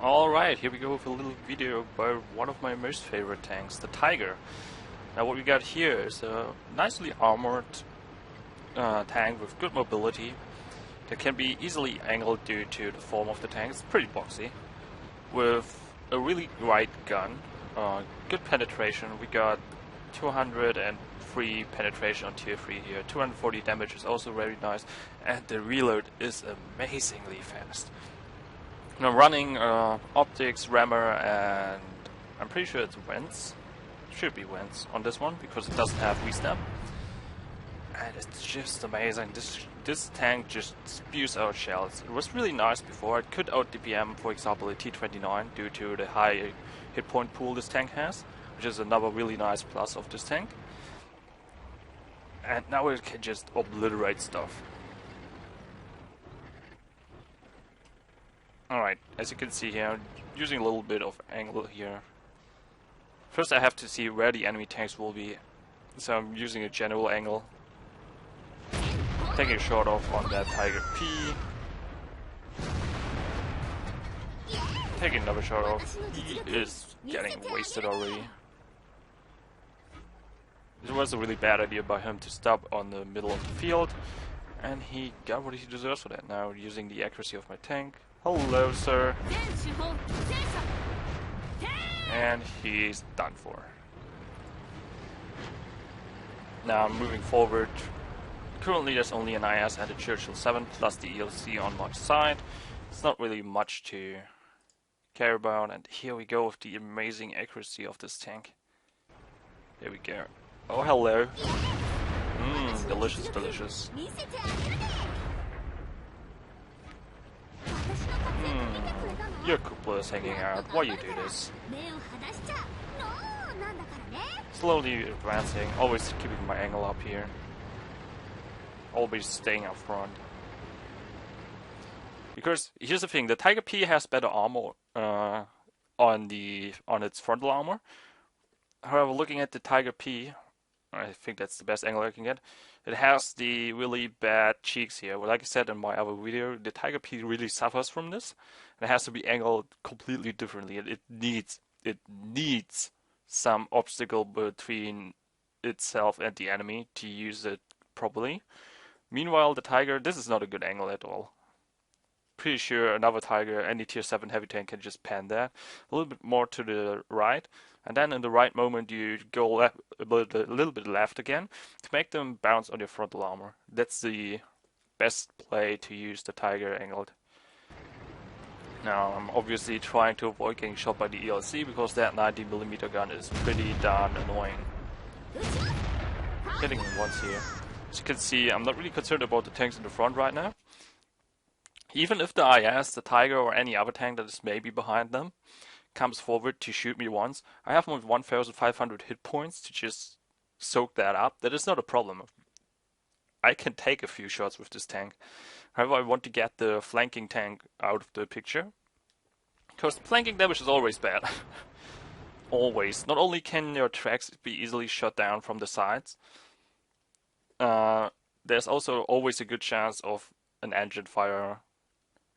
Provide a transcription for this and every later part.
Alright, here we go with a little video by one of my most favorite tanks, the Tiger. Now what we got here is a nicely armored tank with good mobility that can be easily angled due to the form of the tank. It's pretty boxy, with a really right gun, good penetration. We got 203 penetration on tier 3 here, 240 damage is also very nice, and the reload is amazingly fast. Now running optics, rammer, and I'm pretty sure it's Wentz. Should be Wentz on this one because it doesn't have V-Snap. And it's just amazing. This tank just spews out shells. It was really nice before. It could out DPM, for example, a T-29 due to the high hit point pool this tank has, which is another really nice plus of this tank. And now it can just obliterate stuff. Alright, as you can see here, I'm using a little bit of angle here. First I have to see where the enemy tanks will be, so I'm using a general angle. Taking a shot off on that Tiger P. Taking another shot off. He is getting wasted already. It was a really bad idea by him to stop on the middle of the field, and he got what he deserves for that. Now using the accuracy of my tank. Hello, sir. And he's done for. Now moving forward. Currently there's only an IS and a Churchill 7 plus the ELC on my side. It's not really much to care about, and here we go with the amazing accuracy of this tank. Here we go. Oh, hello. Delicious, delicious. Your cupola is hanging out. Why you do this? Slowly advancing, always keeping my angle up here. Always staying up front. Because here's the thing, the Tiger P has better armor on its frontal armor. However, looking at the Tiger P, I think that's the best angle I can get. It has the really bad cheeks here. Well, like I said in my other video, the Tiger P really suffers from this. It has to be angled completely differently. It needs some obstacle between itself and the enemy to use it properly. Meanwhile, the Tiger, this is not a good angle at all. Pretty sure another Tiger, any tier 7 heavy tank can just pan that. A little bit more to the right. And then in the right moment you go left, a little bit left again to make them bounce on your frontal armor. That's the best play to use the Tiger angled. Now I'm obviously trying to avoid getting shot by the ELC because that 90mm gun is pretty darn annoying. Getting him once here. As you can see, I'm not really concerned about the tanks in the front right now. Even if the IS, the Tiger, or any other tank that is maybe behind them comes forward to shoot me once, I have them with 1,500 hit points to just soak that up. That is not a problem. I can take a few shots with this tank. However, I want to get the flanking tank out of the picture, because flanking damage is always bad. Always. Not only can your tracks be easily shot down from the sides, there's also always a good chance of an engine fire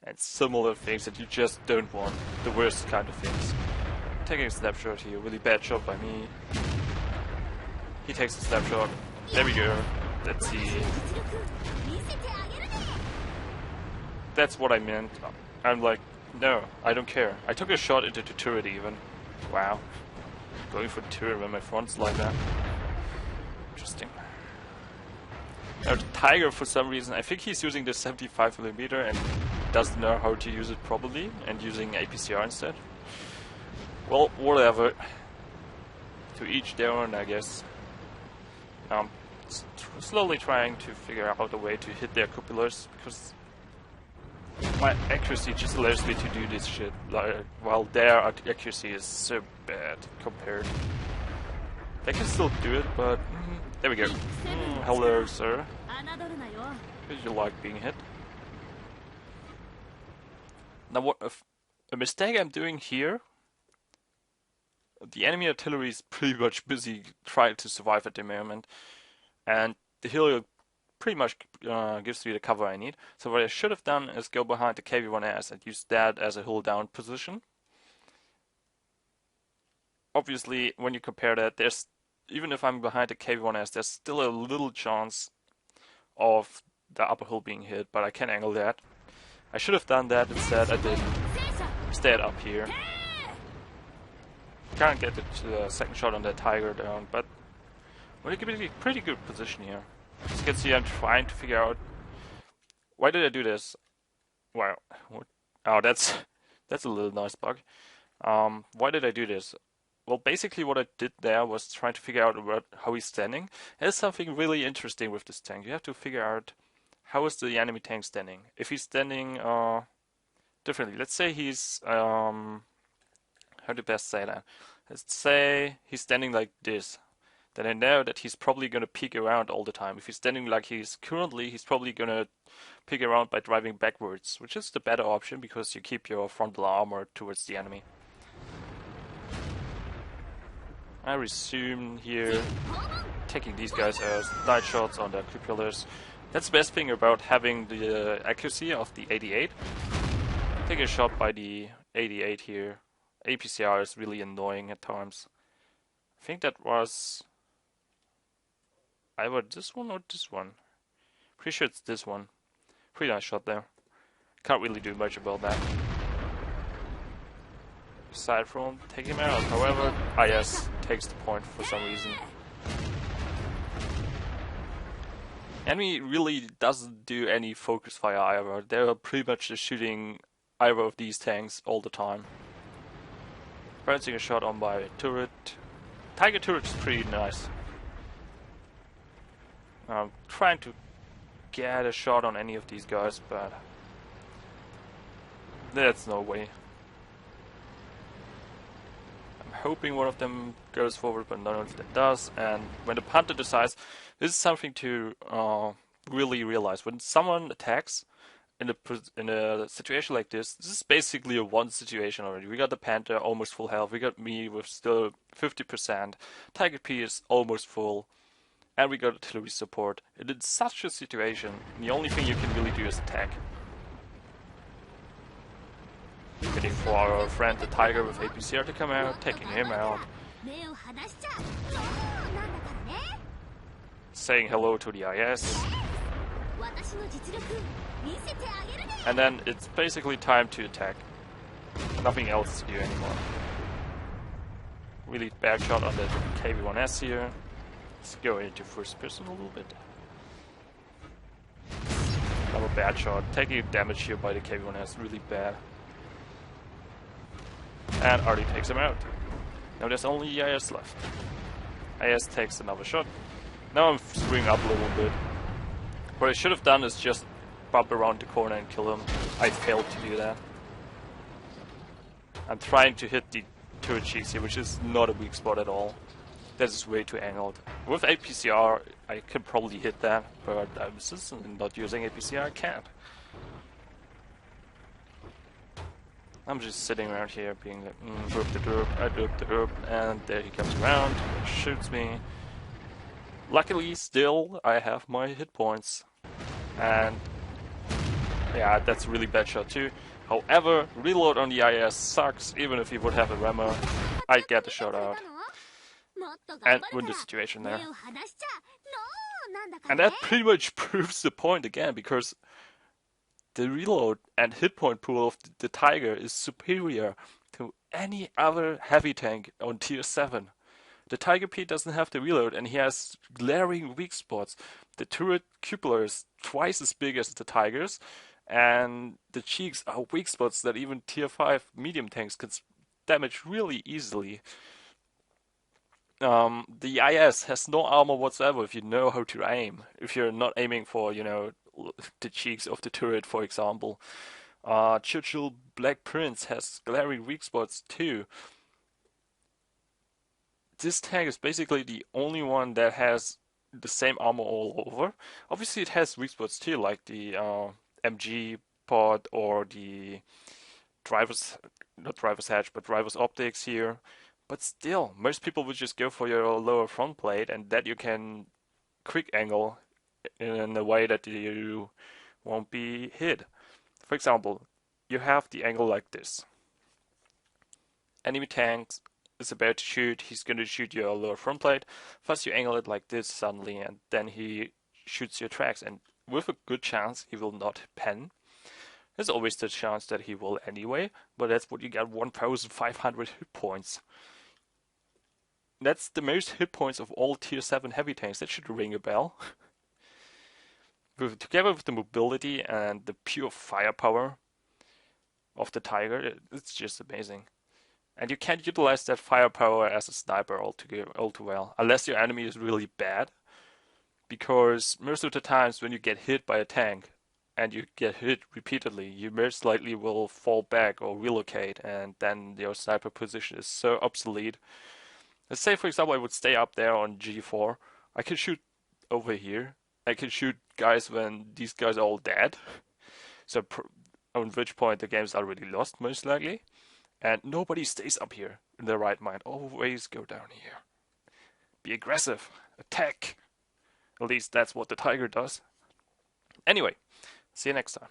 and similar things that you just don't want. The worst kind of things. Taking a snapshot here, really bad shot by me. He takes a snapshot. There we go. Let's see. That's what I meant. I'm like, no, I don't care. I took a shot into the turret even. Wow. Going for the turret when my front's like that. Interesting. Now the Tiger, for some reason, I think he's using the 75mm and doesn't know how to use it properly and using APCR instead. Well, whatever. To each their own, I guess. Slowly trying to figure out a way to hit their cupolas because my accuracy just allows me to do this shit, while their accuracy is so bad compared. They can still do it, but there we go. Hello, sir. Did you like being hit? Now, what a mistake I'm doing here. The enemy artillery is pretty much busy trying to survive at the moment, and the hill pretty much gives me the cover I need. So what I should have done is go behind the KV-1S and use that as a hill down position obviously, when you compare that, there's even if I'm behind the KV-1S, there's still a little chance of the upper hull being hit, but I can angle that. I should have done that instead. I didn't. Stayed up here. Can't get the second shot on that Tiger down, but we're in a pretty good position here. As you can see, I'm trying to figure out why did I do this. Wow, oh, that's a little nice bug. Why did I do this? Well, basically what I did there was trying to figure out how he's standing. There's something really interesting with this tank. You have to figure out how is the enemy tank standing. If he's standing differently, let's say he's how to best say that? Let's say he's standing like this. Then I know that he's probably going to peek around all the time. If he's standing like he's currently, he's probably going to peek around by driving backwards, which is the better option because you keep your frontal armor towards the enemy. I resume here, taking these guys as night shots on their cupulars. That's the best thing about having the accuracy of the 88. Take a shot by the 88 here. APCR is really annoying at times. I think that was either this one or this one. Pretty sure it's this one. Pretty nice shot there. Can't really do much about that. Aside from taking him out, however, IS takes the point for some reason. Enemy really doesn't do any focus fire either. They're pretty much just shooting either of these tanks all the time. Bouncing a shot on by turret. Tiger turret is pretty nice. I'm trying to get a shot on any of these guys, but there's no way. I'm hoping one of them goes forward, but none of them does. And when the punter decides, this is something to really realize. When someone attacks in a situation like this is basically a one situation already. We got the Panther almost full health. We got me with still 50%. Tiger P is almost full. And we got artillery support. And in such a situation, the only thing you can really do is attack. Waiting for our friend the Tiger with APCR to come out, taking him out. Saying hello to the IS. And then it's basically time to attack. Nothing else to do anymore. Really bad shot on the KV-1S here. Let's go into first person a little bit. Another bad shot. Taking damage here by the KV-1S, really bad. And Artie takes him out. Now there's only IS left. IS takes another shot. Now I'm screwing up a little bit. What I should have done is just bump around the corner and kill him. I failed to do that. I'm trying to hit the turret cheeks here, which is not a weak spot at all. That is way too angled. With APCR, I can probably hit that, but I'm insistent not using APCR, I can't. I'm just sitting around here being like, derp the derp, I derp the derp, and there he comes around, shoots me. Luckily, still, I have my hit points. And yeah, that's a really bad shot too. However, reload on the IS sucks. Even if he would have a rammer, I'd get the shot out. And win the situation there. And that pretty much proves the point again, because the reload and hit point pool of the Tiger is superior to any other heavy tank on tier 7. The Tiger P doesn't have the reload and he has glaring weak spots. The turret cupola is twice as big as the Tigers, and the cheeks are weak spots that even tier 5 medium tanks can damage really easily. The IS has no armor whatsoever if you know how to aim. If you're not aiming for, you know, the cheeks of the turret, for example. Churchill Black Prince has glaring weak spots too. This tank is basically the only one that has the same armor all over. Obviously it has weak spots too, like the MG pod or the not driver's hatch, but driver's optics here. But still, most people would just go for your lower front plate, and that you can quick angle in a way that you won't be hit. For example, you have the angle like this. Enemy tanks is about to shoot, he's going to shoot your lower front plate. First you angle it like this suddenly, and then he shoots your tracks, and with a good chance he will not pen. There's always the chance that he will anyway, but that's what you get, 1,500 hit points. That's the most hit points of all tier 7 heavy tanks. That should ring a bell. Together with the mobility and the pure firepower of the Tiger, it's just amazing. And you can't utilize that firepower as a sniper all too well, unless your enemy is really bad. Because most of the times when you get hit by a tank, and you get hit repeatedly, you most likely will fall back or relocate, and then your sniper position is so obsolete. Let's say, for example, I would stay up there on G4. I can shoot over here. I can shoot guys when these guys are all dead. So, on which point the game's already lost, most likely. And nobody stays up here in their right mind. Always go down here. Be aggressive. Attack. At least that's what the Tiger does. Anyway, see you next time.